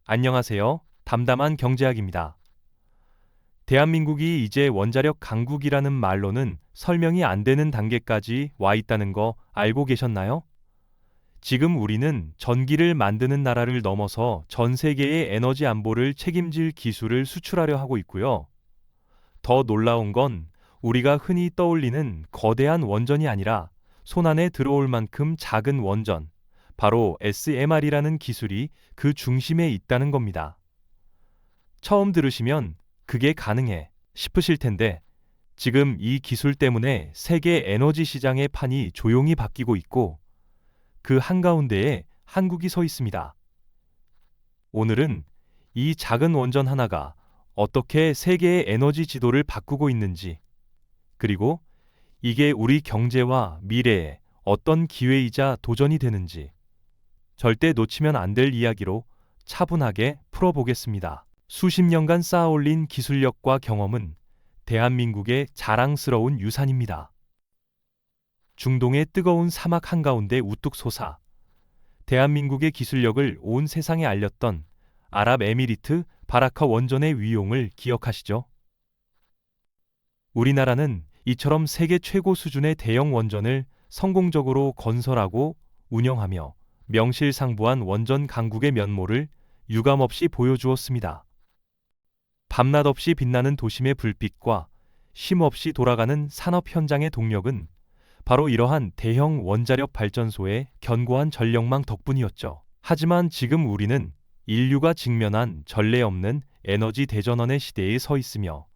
안녕하세요. 담담한 경제학입니다. 대한민국이 이제 원자력 강국이라는 말로는 설명이 안 되는 단계까지 와 있다는 거 알고 계셨나요? 지금 우리는 전기를 만드는 나라를 넘어서 전 세계의 에너지 안보를 책임질 기술을 수출하려 하고 있고요. 더 놀라운 건 우리가 흔히 떠올리는 거대한 원전이 아니라 손안에 들어올 만큼 작은 원전, 바로 SMR이라는 기술이 그 중심에 있다는 겁니다. 처음 들으시면 그게 가능해 싶으실 텐데 지금 이 기술 때문에 세계 에너지 시장의 판이 조용히 바뀌고 있고 그 한가운데에 한국이 서 있습니다. 오늘은 이 작은 원전 하나가 어떻게 세계의 에너지 지도를 바꾸고 있는지, 그리고 이게 우리 경제와 미래에 어떤 기회이자 도전이 되는지 절대 놓치면 안 될 이야기로 차분하게 풀어보겠습니다. 수십 년간 쌓아올린 기술력과 경험은 대한민국의 자랑스러운 유산입니다. 중동의 뜨거운 사막 한가운데 우뚝 솟아 대한민국의 기술력을 온 세상에 알렸던 아랍에미리트 바라카 원전의 위용을 기억하시죠? 우리나라는 이처럼 세계 최고 수준의 대형 원전을 성공적으로 건설하고 운영하며 명실상부한 원전 강국의 면모를 유감없이 보여주었습니다. 밤낮 없이 빛나는 도심의 불빛과 쉼없이 돌아가는 산업 현장의 동력은 바로 이러한 대형 원자력 발전소의 견고한 전력망 덕분이었죠. 하지만 지금 우리는 인류가 직면한 전례 없는 에너지 대전환의 시대에 서 있으며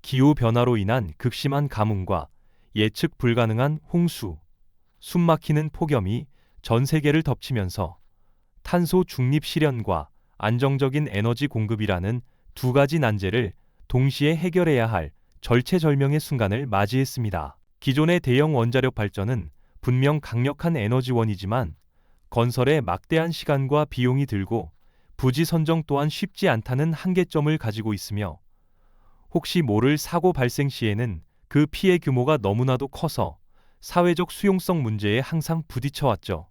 기후변화로 인한 극심한 가뭄과 예측 불가능한 홍수, 숨막히는 폭염이 전 세계를 덮치면서 탄소 중립 실현과 안정적인 에너지 공급이라는 두 가지 난제를 동시에 해결해야 할 절체절명의 순간을 맞이했습니다. 기존의 대형 원자력 발전은 분명 강력한 에너지원이지만 건설에 막대한 시간과 비용이 들고 부지 선정 또한 쉽지 않다는 한계점을 가지고 있으며 혹시 모를 사고 발생 시에는 그 피해 규모가 너무나도 커서 사회적 수용성 문제에 항상 부딪혀왔죠.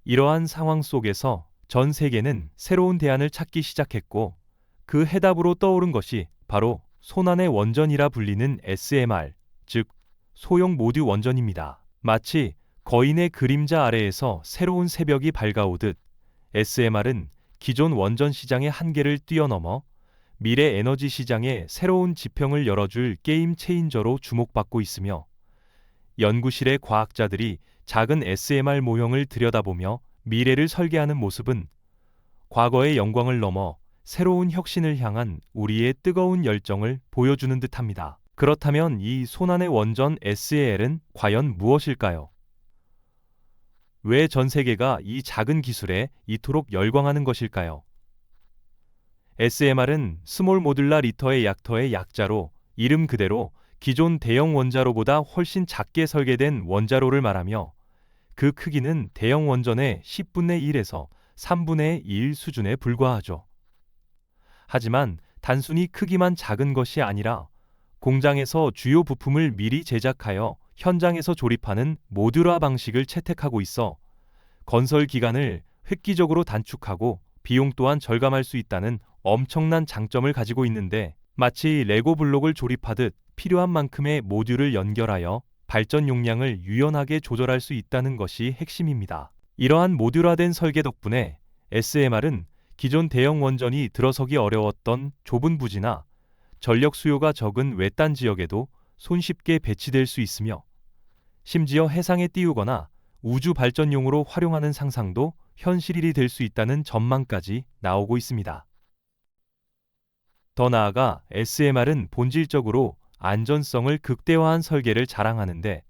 이러한 상황 속에서 전 세계는 새로운 대안을 찾기 시작했고 그 해답으로 떠오른 것이 바로 손안의 원전이라 불리는 SMR, 즉 소형 모듈 원전입니다. 마치 거인의 그림자 아래에서 새로운 새벽이 밝아오듯 SMR은 기존 원전 시장의 한계를 뛰어넘어 미래 에너지 시장에 새로운 지평을 열어줄 게임 체인저로 주목받고 있으며 연구실의 과학자들이 작은 SMR 모형을 들여다보며 미래를 설계하는 모습은 과거의 영광을 넘어 새로운 혁신을 향한 우리의 뜨거운 열정을 보여주는 듯합니다. 그렇다면 이 손안의 원전 SAL은 과연 무엇일까요? 왜 전 세계가 이 작은 기술에 이토록 열광하는 것일까요? SMR은 스몰 모듈라 리터의 약터의 약자로 이름 그대로 기존 대형 원자로보다 훨씬 작게 설계된 원자로를 말하며 그 크기는 대형 원전의 10분의 1에서 3분의 1 수준에 불과하죠. 하지만 단순히 크기만 작은 것이 아니라 공장에서 주요 부품을 미리 제작하여 현장에서 조립하는 모듈화 방식을 채택하고 있어 건설 기간을 획기적으로 단축하고 비용 또한 절감할 수 있다는 엄청난 장점을 가지고 있는데 마치 레고 블록을 조립하듯 필요한 만큼의 모듈을 연결하여 발전 용량을 유연하게 조절할 수 있다는 것이 핵심입니다. 이러한 모듈화된 설계 덕분에 SMR은 기존 대형 원전이 들어서기 어려웠던 좁은 부지나 전력 수요가 적은 외딴 지역에도 손쉽게 배치될 수 있으며 심지어 해상에 띄우거나 우주 발전용으로 활용하는 상상도 현실이 될 수 있다는 전망까지 나오고 있습니다. 더 나아가 SMR은 본질적으로 안전성을 극대화한 설계를 자랑하는데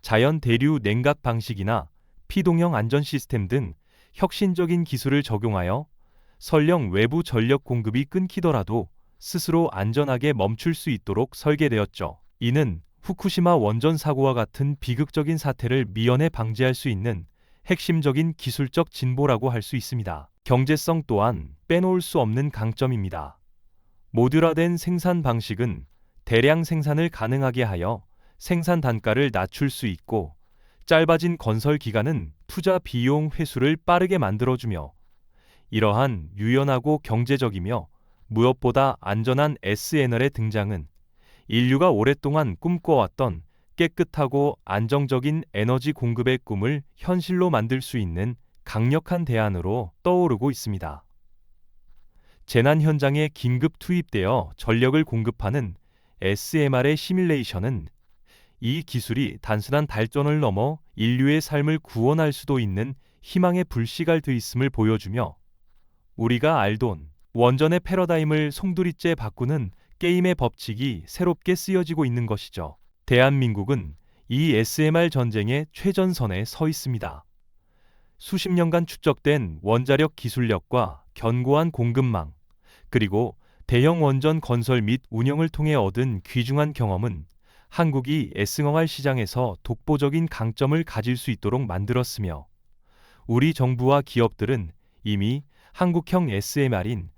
자연 대류 냉각 방식이나 피동형 안전 시스템 등 혁신적인 기술을 적용하여 설령 외부 전력 공급이 끊기더라도 스스로 안전하게 멈출 수 있도록 설계되었죠. 이는 후쿠시마 원전 사고와 같은 비극적인 사태를 미연에 방지할 수 있는 핵심적인 기술적 진보라고 할 수 있습니다. 경제성 또한 빼놓을 수 없는 강점입니다. 모듈화된 생산 방식은 대량 생산을 가능하게 하여 생산 단가를 낮출 수 있고 짧아진 건설 기간은 투자 비용 회수를 빠르게 만들어주며 이러한 유연하고 경제적이며 무엇보다 안전한 SNL의 등장은 인류가 오랫동안 꿈꿔왔던 깨끗하고 안정적인 에너지 공급의 꿈을 현실로 만들 수 있는 강력한 대안으로 떠오르고 있습니다. 재난 현장에 긴급 투입되어 전력을 공급하는 SMR의 시뮬레이션은 이 기술이 단순한 발전을 넘어 인류의 삶을 구원할 수도 있는 희망의 불씨가 돼 있음을 보여주며, 우리가 알던 원전의 패러다임을 송두리째 바꾸는 게임의 법칙이 새롭게 쓰여지고 있는 것이죠. 대한민국은 이 SMR 전쟁의 최전선에 서 있습니다. 수십 년간 축적된 원자력 기술력과 견고한 공급망, 그리고 대형 원전 건설 및 운영을 통해 얻은 귀중한 경험은 한국이 SMR 시장에서 독보적인 강점을 가질 수 있도록 만들었으며, 우리 정부와 기업들은 이미 한국형 SMR인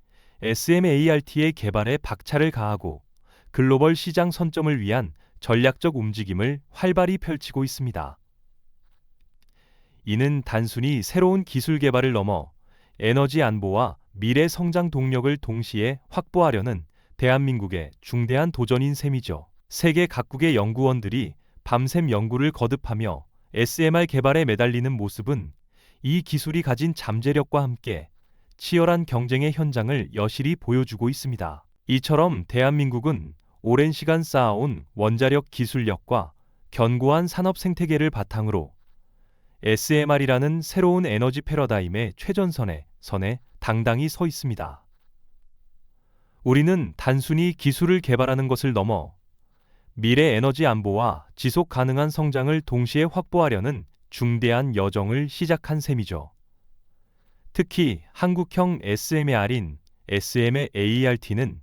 SMART의 개발에 박차를 가하고 글로벌 시장 선점을 위한 전략적 움직임을 활발히 펼치고 있습니다. 이는 단순히 새로운 기술 개발을 넘어 에너지 안보와 미래 성장 동력을 동시에 확보하려는 대한민국의 중대한 도전인 셈이죠. 세계 각국의 연구원들이 밤샘 연구를 거듭하며 SMR 개발에 매달리는 모습은 이 기술이 가진 잠재력과 함께 치열한 경쟁의 현장을 여실히 보여주고 있습니다. 이처럼 대한민국은 오랜 시간 쌓아온 원자력 기술력과 견고한 산업 생태계를 바탕으로 SMR이라는 새로운 에너지 패러다임의 최전선에 당당히 서 있습니다. 우리는 단순히 기술을 개발하는 것을 넘어 미래 에너지 안보와 지속 가능한 성장을 동시에 확보하려는 중대한 여정을 시작한 셈이죠. 특히 한국형 SMR인 SMART는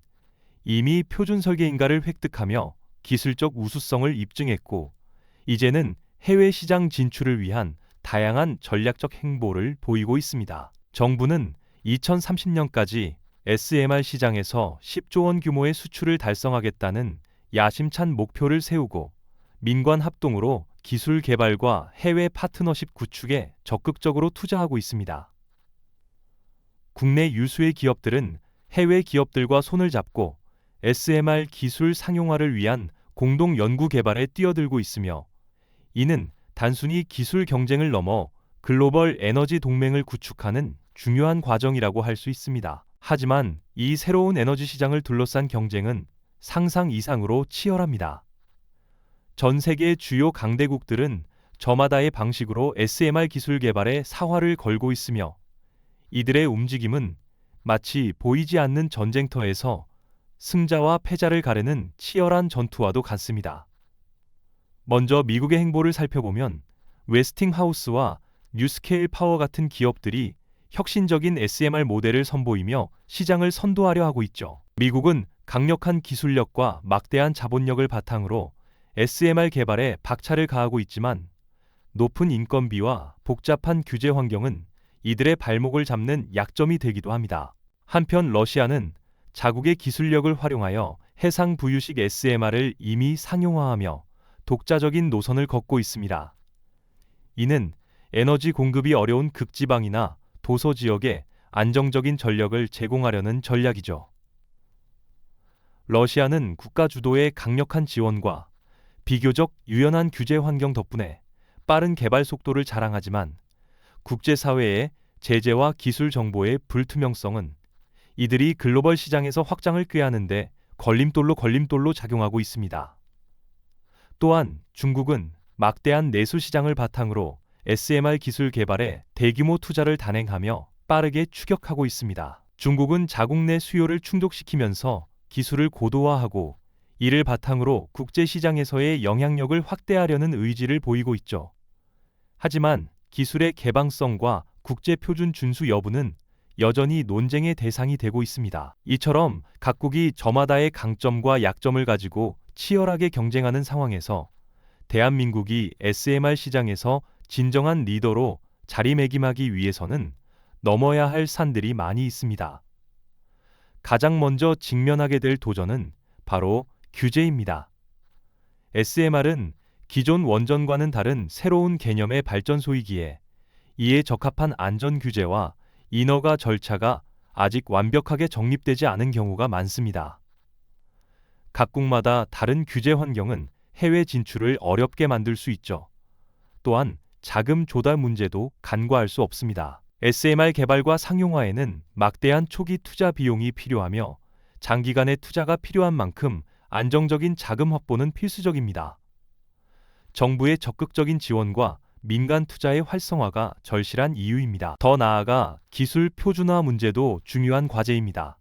이미 표준 설계인가를 획득하며 기술적 우수성을 입증했고, 이제는 해외 시장 진출을 위한 다양한 전략적 행보를 보이고 있습니다. 정부는 2030년까지 SMR 시장에서 10조 원 규모의 수출을 달성하겠다는 야심찬 목표를 세우고, 민관 합동으로 기술 개발과 해외 파트너십 구축에 적극적으로 투자하고 있습니다. 국내 유수의 기업들은 해외 기업들과 손을 잡고 SMR 기술 상용화를 위한 공동 연구 개발에 뛰어들고 있으며, 이는 단순히 기술 경쟁을 넘어 글로벌 에너지 동맹을 구축하는 중요한 과정이라고 할 수 있습니다. 하지만 이 새로운 에너지 시장을 둘러싼 경쟁은 상상 이상으로 치열합니다. 전 세계 주요 강대국들은 저마다의 방식으로 SMR 기술 개발에 사활을 걸고 있으며, 이들의 움직임은 마치 보이지 않는 전쟁터에서 승자와 패자를 가르는 치열한 전투와도 같습니다. 먼저 미국의 행보를 살펴보면 웨스팅하우스와 뉴스케일 파워 같은 기업들이 혁신적인 SMR 모델을 선보이며 시장을 선도하려 하고 있죠. 미국은 강력한 기술력과 막대한 자본력을 바탕으로 SMR 개발에 박차를 가하고 있지만, 높은 인건비와 복잡한 규제 환경은 이들의 발목을 잡는 약점이 되기도 합니다. 한편 러시아는 자국의 기술력을 활용하여 해상 부유식 SMR을 이미 상용화하며 독자적인 노선을 걷고 있습니다. 이는 에너지 공급이 어려운 극지방이나 도서 지역에 안정적인 전력을 제공하려는 전략이죠. 러시아는 국가 주도의 강력한 지원과 비교적 유연한 규제 환경 덕분에 빠른 개발 속도를 자랑하지만, 국제사회의 제재와 기술 정보의 불투명성은 이들이 글로벌 시장에서 확장을 꾀하는데 걸림돌로 작용하고 있습니다. 또한 중국은 막대한 내수 시장을 바탕으로 SMR 기술 개발에 대규모 투자를 단행하며 빠르게 추격하고 있습니다. 중국은 자국 내 수요를 충족시키면서 기술을 고도화하고, 이를 바탕으로 국제 시장에서의 영향력을 확대하려는 의지를 보이고 있죠. 하지만 기술의 개방성과 국제 표준 준수 여부는 여전히 논쟁의 대상이 되고 있습니다. 이처럼 각국이 저마다의 강점과 약점을 가지고 치열하게 경쟁하는 상황에서 대한민국이 SMR 시장에서 진정한 리더로 자리매김하기 위해서는 넘어야 할 산들이 많이 있습니다. 가장 먼저 직면하게 될 도전은 바로 규제입니다. SMR은 기존 원전과는 다른 새로운 개념의 발전소이기에 이에 적합한 안전 규제와 인허가 절차가 아직 완벽하게 정립되지 않은 경우가 많습니다. 각국마다 다른 규제 환경은 해외 진출을 어렵게 만들 수 있죠. 또한 자금 조달 문제도 간과할 수 없습니다. SMR 개발과 상용화에는 막대한 초기 투자 비용이 필요하며 장기간의 투자가 필요한 만큼 안정적인 자금 확보는 필수적입니다. 정부의 적극적인 지원과 민간 투자의 활성화가 절실한 이유입니다. 더 나아가 기술 표준화 문제도 중요한 과제입니다.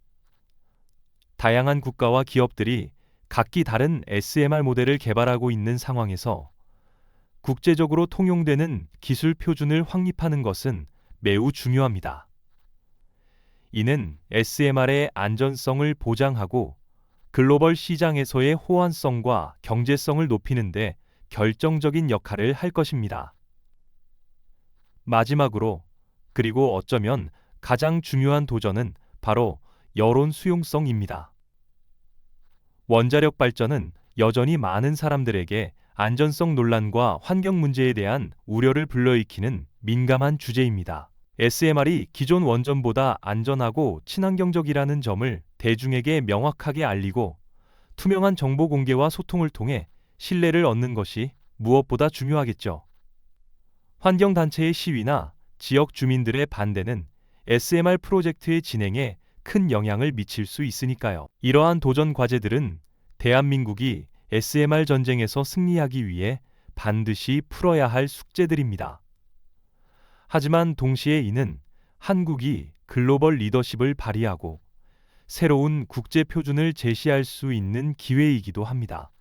다양한 국가와 기업들이 각기 다른 SMR 모델을 개발하고 있는 상황에서 국제적으로 통용되는 기술 표준을 확립하는 것은 매우 중요합니다. 이는 SMR의 안전성을 보장하고 글로벌 시장에서의 호환성과 경제성을 높이는 데 결정적인 역할을 할 것입니다. 마지막으로, 그리고 어쩌면 가장 중요한 도전은 바로 여론 수용성입니다. 원자력 발전은 여전히 많은 사람들에게 안전성 논란과 환경 문제에 대한 우려를 불러일으키는 민감한 주제입니다. SMR이 기존 원전보다 안전하고 친환경적이라는 점을 대중에게 명확하게 알리고 투명한 정보 공개와 소통을 통해 신뢰를 얻는 것이 무엇보다 중요하겠죠. 환경단체의 시위나 지역 주민들의 반대는 SMR 프로젝트의 진행에 큰 영향을 미칠 수 있으니까요. 이러한 도전 과제들은 대한민국이 SMR 전쟁에서 승리하기 위해 반드시 풀어야 할 숙제들입니다. 하지만 동시에 이는 한국이 글로벌 리더십을 발휘하고 새로운 국제 표준을 제시할 수 있는 기회이기도 합니다.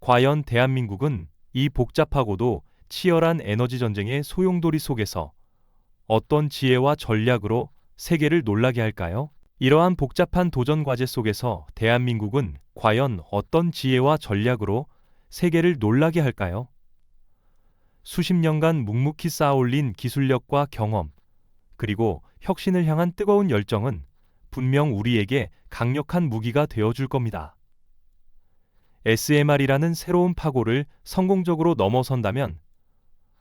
과연 대한민국은 이 복잡하고도 치열한 에너지 전쟁의 소용돌이 속에서 어떤 지혜와 전략으로 세계를 놀라게 할까요? 이러한 복잡한 도전 과제 속에서 대한민국은 과연 어떤 지혜와 전략으로 세계를 놀라게 할까요? 수십 년간 묵묵히 쌓아올린 기술력과 경험, 그리고 혁신을 향한 뜨거운 열정은 분명 우리에게 강력한 무기가 되어줄 겁니다. SMR이라는 새로운 파고를 성공적으로 넘어선다면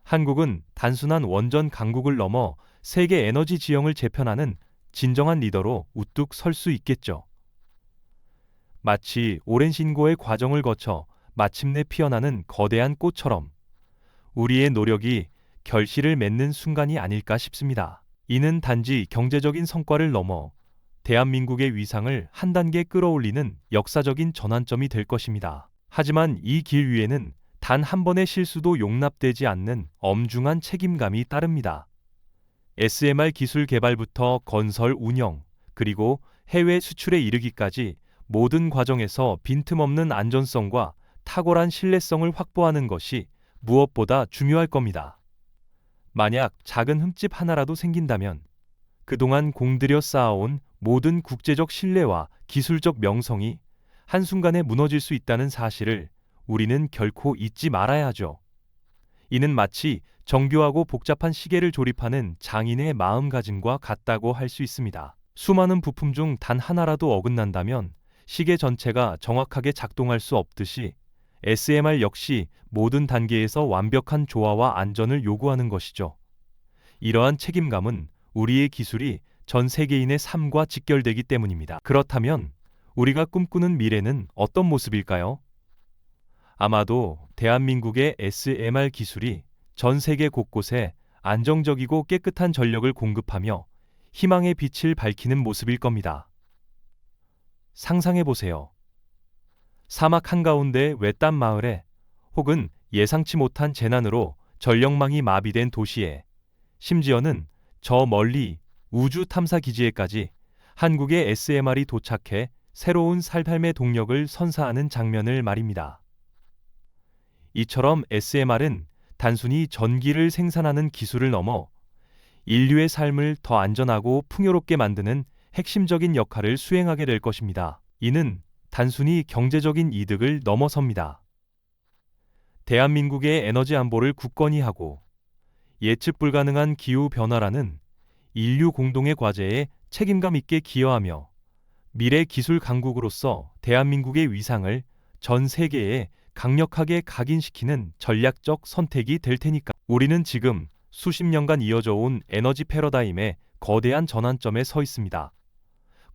한국은 단순한 원전 강국을 넘어 세계 에너지 지형을 재편하는 진정한 리더로 우뚝 설 수 있겠죠. 마치 오랜 신고의 과정을 거쳐 마침내 피어나는 거대한 꽃처럼 우리의 노력이 결실을 맺는 순간이 아닐까 싶습니다. 이는 단지 경제적인 성과를 넘어 대한민국의 위상을 한 단계 끌어올리는 역사적인 전환점이 될 것입니다. 하지만 이 길 위에는 단 한 번의 실수도 용납되지 않는 엄중한 책임감이 따릅니다. SMR 기술 개발부터 건설 운영, 그리고 해외 수출에 이르기까지 모든 과정에서 빈틈없는 안전성과 탁월한 신뢰성을 확보하는 것이 무엇보다 중요할 겁니다. 만약 작은 흠집 하나라도 생긴다면 그동안 공들여 쌓아온 모든 국제적 신뢰와 기술적 명성이 한순간에 무너질 수 있다는 사실을 우리는 결코 잊지 말아야 하죠. 이는 마치 정교하고 복잡한 시계를 조립하는 장인의 마음가짐과 같다고 할 수 있습니다. 수많은 부품 중 단 하나라도 어긋난다면 시계 전체가 정확하게 작동할 수 없듯이 SMR 역시 모든 단계에서 완벽한 조화와 안전을 요구하는 것이죠. 이러한 책임감은 우리의 기술이 전 세계인의 삶과 직결되기 때문입니다. 그렇다면 우리가 꿈꾸는 미래는 어떤 모습일까요? 아마도 대한민국의 SMR 기술이 전 세계 곳곳에 안정적이고 깨끗한 전력을 공급하며 희망의 빛을 밝히는 모습일 겁니다. 상상해 보세요. 사막 한가운데 외딴 마을에 혹은 예상치 못한 재난으로 전력망이 마비된 도시에 심지어는 저 멀리 우주 탐사 기지에까지 한국의 SMR이 도착해 새로운 삶의 동력을 선사하는 장면을 말입니다. 이처럼 SMR은 단순히 전기를 생산하는 기술을 넘어 인류의 삶을 더 안전하고 풍요롭게 만드는 핵심적인 역할을 수행하게 될 것입니다. 이는 단순히 경제적인 이득을 넘어섭니다. 대한민국의 에너지 안보를 굳건히 하고 예측 불가능한 기후 변화라는 인류 공동의 과제에 책임감 있게 기여하며 미래 기술 강국으로서 대한민국의 위상을 전 세계에 강력하게 각인시키는 전략적 선택이 될 테니까 우리는 지금 수십 년간 이어져 온 에너지 패러다임의 거대한 전환점에 서 있습니다.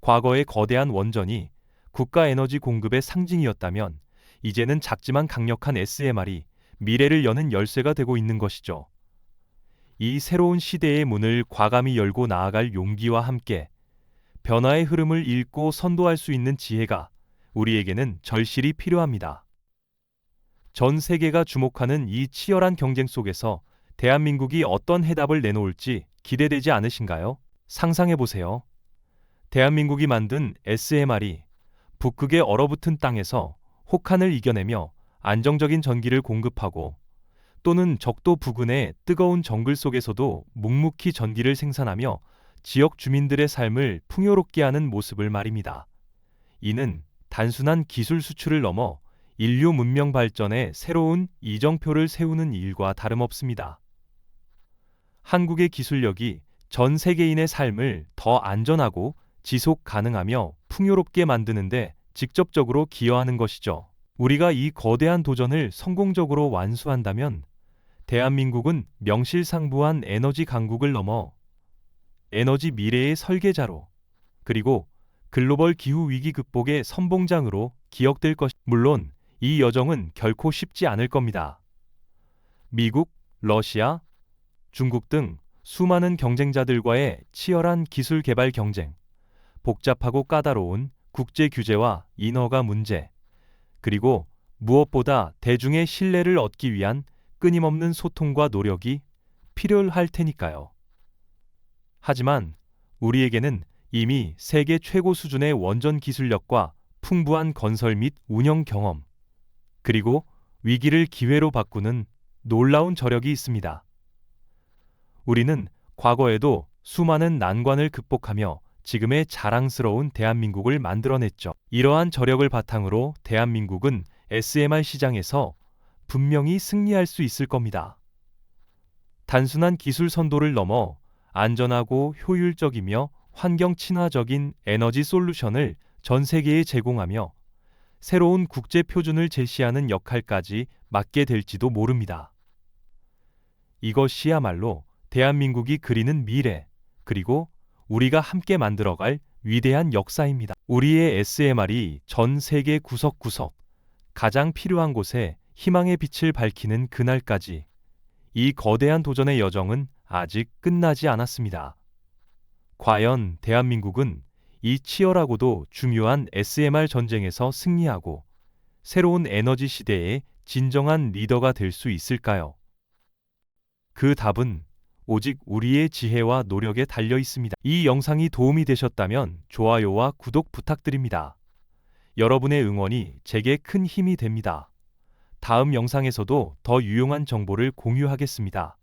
과거의 거대한 원전이 국가 에너지 공급의 상징이었다면 이제는 작지만 강력한 SMR이 미래를 여는 열쇠가 되고 있는 것이죠. 이 새로운 시대의 문을 과감히 열고 나아갈 용기와 함께 변화의 흐름을 읽고 선도할 수 있는 지혜가 우리에게는 절실히 필요합니다. 전 세계가 주목하는 이 치열한 경쟁 속에서 대한민국이 어떤 해답을 내놓을지 기대되지 않으신가요? 상상해 보세요. 대한민국이 만든 SMR이 북극의 얼어붙은 땅에서 혹한을 이겨내며 안정적인 전기를 공급하고 또는 적도 부근의 뜨거운 정글 속에서도 묵묵히 전기를 생산하며 지역 주민들의 삶을 풍요롭게 하는 모습을 말입니다. 이는 단순한 기술 수출을 넘어 인류 문명 발전의 새로운 이정표를 세우는 일과 다름없습니다. 한국의 기술력이 전 세계인의 삶을 더 안전하고 지속 가능하며 풍요롭게 만드는데 직접적으로 기여하는 것이죠. 우리가 이 거대한 도전을 성공적으로 완수한다면 대한민국은 명실상부한 에너지 강국을 넘어 에너지 미래의 설계자로 그리고 글로벌 기후 위기 극복의 선봉장으로 기억될 것. 물론 이 여정은 결코 쉽지 않을 겁니다. 미국, 러시아, 중국 등 수많은 경쟁자들과의 치열한 기술 개발 경쟁, 복잡하고 까다로운 국제 규제와 인허가 문제, 그리고 무엇보다 대중의 신뢰를 얻기 위한 끊임없는 소통과 노력이 필요할 테니까요. 하지만 우리에게는 이미 세계 최고 수준의 원전 기술력과 풍부한 건설 및 운영 경험, 그리고 위기를 기회로 바꾸는 놀라운 저력이 있습니다. 우리는 과거에도 수많은 난관을 극복하며 지금의 자랑스러운 대한민국을 만들어냈죠. 이러한 저력을 바탕으로 대한민국은 SMR 시장에서 분명히 승리할 수 있을 겁니다. 단순한 기술 선도를 넘어 안전하고 효율적이며 환경 친화적인 에너지 솔루션을 전 세계에 제공하며 새로운 국제 표준을 제시하는 역할까지 맡게 될지도 모릅니다. 이것이야말로 대한민국이 그리는 미래, 그리고 우리가 함께 만들어갈 위대한 역사입니다. 우리의 SMR이 전 세계 구석구석, 가장 필요한 곳에 희망의 빛을 밝히는 그날까지 이 거대한 도전의 여정은 아직 끝나지 않았습니다. 과연 대한민국은 이 치열하고도 중요한 SMR 전쟁에서 승리하고 새로운 에너지 시대의 진정한 리더가 될 수 있을까요? 그 답은 오직 우리의 지혜와 노력에 달려 있습니다. 이 영상이 도움이 되셨다면 좋아요와 구독 부탁드립니다. 여러분의 응원이 제게 큰 힘이 됩니다. 다음 영상에서도 더 유용한 정보를 공유하겠습니다.